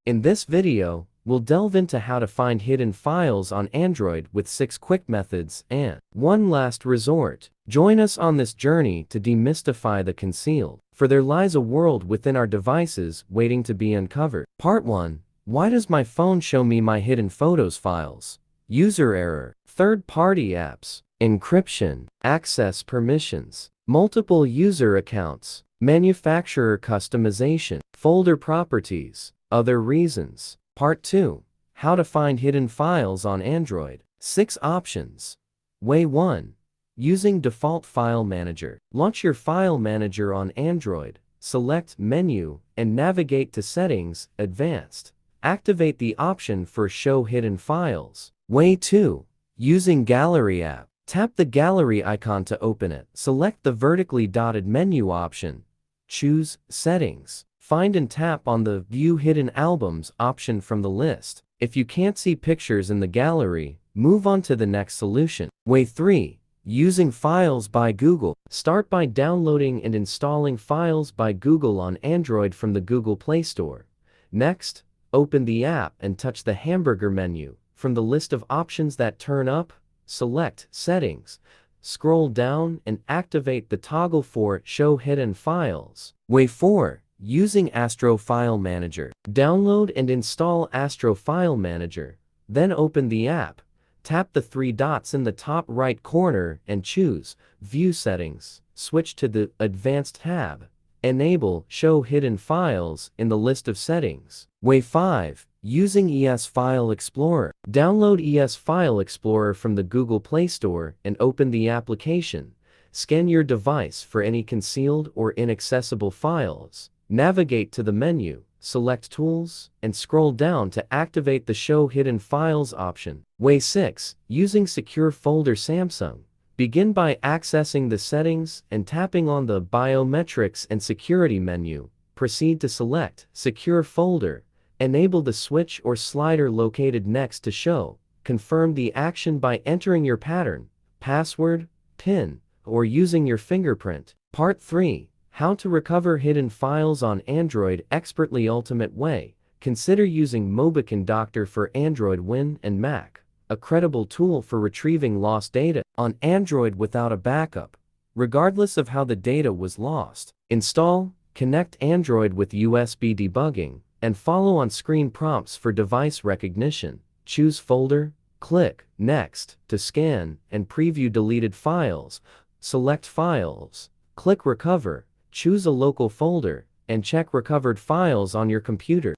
In this video, we'll delve into how to find hidden files on Android with 6 quick methods and one last resort. Join us on this journey to demystify the concealed, for there lies a world within our devices waiting to be uncovered. Part 1. Why does my phone show me my hidden photos files? User error, third-party apps, encryption, access permissions, multiple user accounts, manufacturer customization, folder properties, other reasons. Part 2. How to find hidden files on Android. 6 options. Way 1. Using default file manager. Launch your file manager on Android, select Menu, and navigate to Settings, Advanced. Activate the option for Show Hidden Files. Way 2. Using Gallery app. Tap the gallery icon to open it. Select the vertically dotted menu option. Choose Settings. Find and tap on the View Hidden Albums option from the list. If you can't see pictures in the gallery, move on to the next solution. Way 3. Using Files by Google. Start by downloading and installing Files by Google on Android from the Google Play Store. Next, open the app and touch the hamburger menu. From the list of options that turn up, select Settings. Scroll down and activate the toggle for Show Hidden Files. Way 4. Using Astro File Manager. Download and install Astro File Manager. Then open the app. Tap the 3 dots in the top right corner and choose View Settings. Switch to the Advanced tab. Enable Show Hidden Files in the list of settings. Way 5. Using ES File Explorer. Download ES File Explorer from the Google Play Store and open the application. Scan your device for any concealed or inaccessible files. Navigate to the menu, select Tools, and scroll down to activate the Show Hidden Files option. Way 6. Using Secure Folder. Samsung. Begin by accessing the Settings and tapping on the Biometrics and Security menu. Proceed to select Secure Folder. Enable the switch or slider located next to Show. Confirm the action by entering your pattern, password, PIN, or using your fingerprint. Part 3. How to recover hidden files on Android expertly. Ultimate way. Consider using Mobican Doctor for Android Win and Mac, a credible tool for retrieving lost data on Android without a backup, regardless of how the data was lost. Install, connect Android with USB debugging, and follow on-screen prompts for device recognition. Choose Folder, click Next to scan and preview deleted files. Select Files, click Recover. Choose a local folder, and check recovered files on your computer.